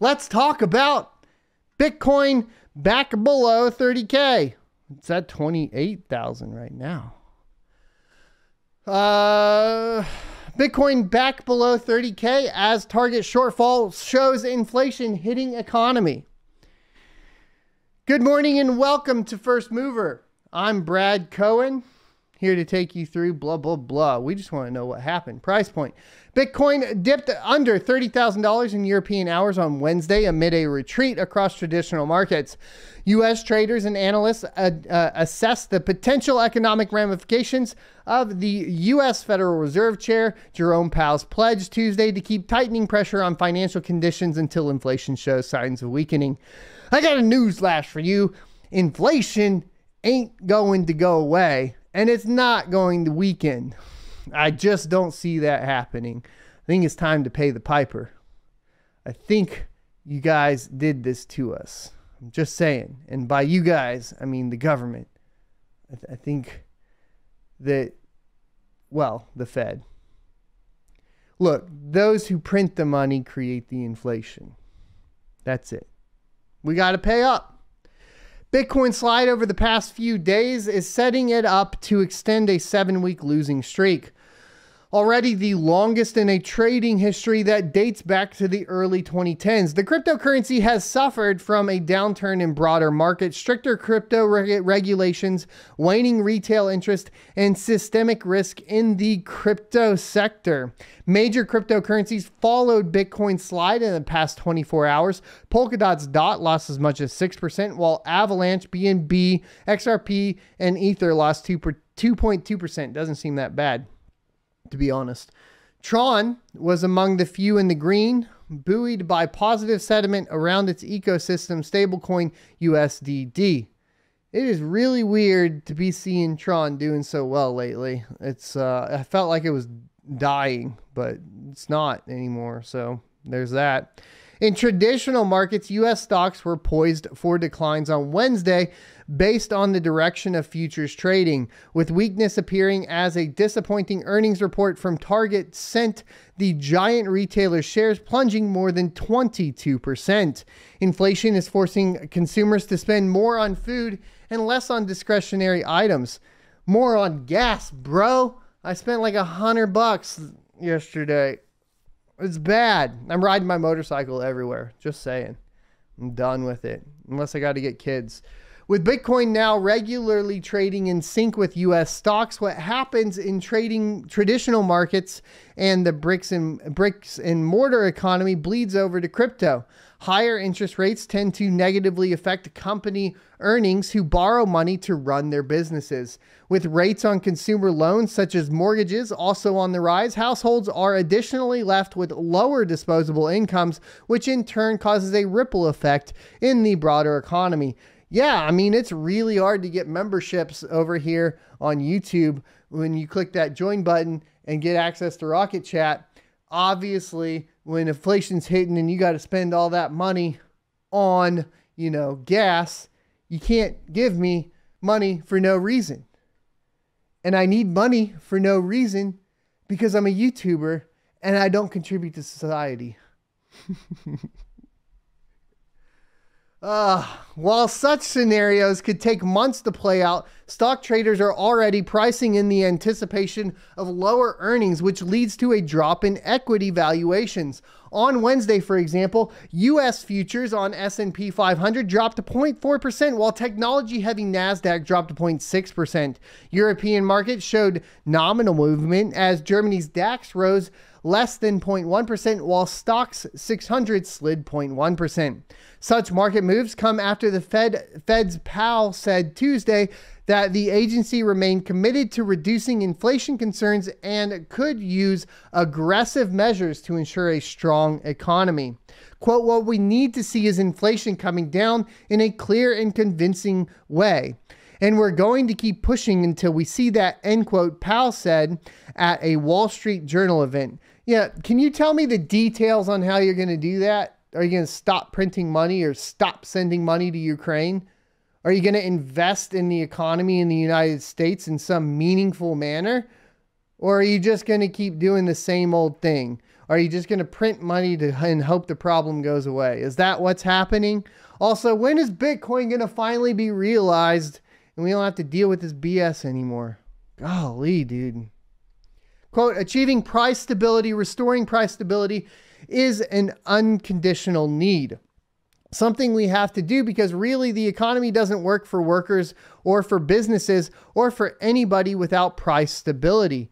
Let's talk about Bitcoin back below 30K. It's at 28,000 right now. Bitcoin back below 30K as target shortfall shows inflation hitting economy. Good morning and welcome to First Mover. I'm Brad Cohen, here to take you through blah, blah, blah. We just want to know what happened. Price point. Bitcoin dipped under $30,000 in European hours on Wednesday amid a retreat across traditional markets. U.S. traders and analysts assess the potential economic ramifications of the U.S. Federal Reserve Chair Jerome Powell's pledge Tuesday to keep tightening pressure on financial conditions until inflation shows signs of weakening. I got a newsflash for you. Inflation ain't going to go away, and it's not going to weaken. I just don't see that happening. I think it's time to pay the piper. I think you guys did this to us. I'm just saying. And by you guys, I mean the government. I think that, well, the Fed. Look, those who print the money create the inflation. That's it. We got to pay up. Bitcoin slide over the past few days is setting it up to extend a 7-week losing streak. Already the longest in a trading history that dates back to the early 2010s. The cryptocurrency has suffered from a downturn in broader markets, stricter crypto regulations, waning retail interest, and systemic risk in the crypto sector. Major cryptocurrencies followed Bitcoin's slide in the past 24 hours. Polkadot's DOT lost as much as 6%, while Avalanche, BNB, XRP, and Ether lost 2.2%. Doesn't seem that bad, to be honest. Tron was among the few in the green, buoyed by positive sentiment around its ecosystem stablecoin USDD. It is really weird to be seeing Tron doing so well lately. It's I felt like it was dying, but it's not anymore. So there's that. In traditional markets, U.S. stocks were poised for declines on Wednesday based on the direction of futures trading, with weakness appearing as a disappointing earnings report from Target sent the giant retailer shares plunging more than 22%. Inflation is forcing consumers to spend more on food and less on discretionary items. More on gas, bro. I spent like $100 yesterday. It's bad. I'm riding my motorcycle everywhere. Just saying. I'm done with it. Unless I got to get kids. With Bitcoin now regularly trading in sync with U.S. stocks, what happens in trading traditional markets and the bricks and mortar economy bleeds over to crypto. Higher interest rates tend to negatively affect company earnings who borrow money to run their businesses. With rates on consumer loans such as mortgages also on the rise, households are additionally left with lower disposable incomes, which in turn causes a ripple effect in the broader economy. Yeah, I mean, it's really hard to get memberships over here on YouTube when you click that join button and get access to Rocket Chat. Obviously, when inflation's hitting and you got to spend all that money on, gas, you can't give me money for no reason. And I need money for no reason because I'm a YouTuber and I don't contribute to society. While such scenarios could take months to play out, stock traders are already pricing in the anticipation of lower earnings, which leads to a drop in equity valuations. On Wednesday, for example, U.S. futures on S&P 500 dropped to 0.4%, while technology-heavy NASDAQ dropped to 0.6%. European markets showed nominal movement as Germany's DAX rose less than 0.1%, while Stoxx 600 slid 0.1%. Such market moves come after the Fed's Powell said Tuesday that the agency remained committed to reducing inflation concerns and could use aggressive measures to ensure a strong economy. Quote, "What we need to see is inflation coming down in a clear and convincing way. And we're going to keep pushing until we see that," end quote, Powell said at a Wall Street Journal event. Yeah, can you tell me the details on how you're going to do that? Are you going to stop printing money or stop sending money to Ukraine? Are you going to invest in the economy in the United States in some meaningful manner? Or are you just going to keep doing the same old thing? Are you just going to print money and hope the problem goes away? Is that what's happening? Also, when is Bitcoin going to finally be realized and we don't have to deal with this BS anymore? Golly, dude. Quote, achieving price stability, restoring price stability is an unconditional need. Something we have to do because really the economy doesn't work for workers or for businesses or for anybody without price stability.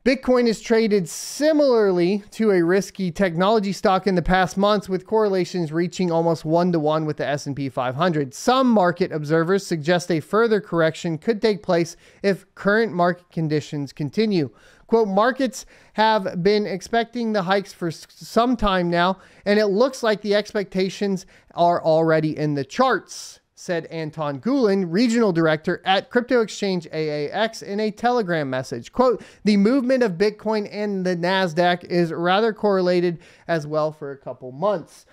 Bitcoin is traded similarly to a risky technology stock in the past months, with correlations reaching almost 1-to-1 with the S&P 500. Some market observers suggest a further correction could take place if current market conditions continue. Quote, markets have been expecting the hikes for some time now, and it looks like the expectations are already in the charts, said Anton Gulen, regional director at crypto exchange AAX, in a Telegram message. Quote, the movement of Bitcoin and the NASDAQ is rather correlated as well for a couple months.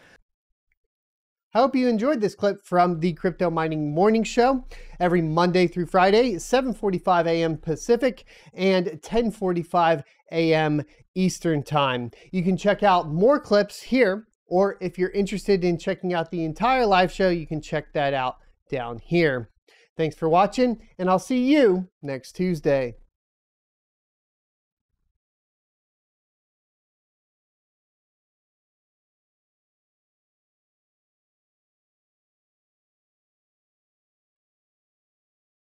I hope you enjoyed this clip from the Crypto Mining Morning Show every Monday through Friday, 7:45 a.m. Pacific and 10:45 a.m. Eastern Time. You can check out more clips here, or if you're interested in checking out the entire live show, you can check that out down here. Thanks for watching, and I'll see you next Tuesday.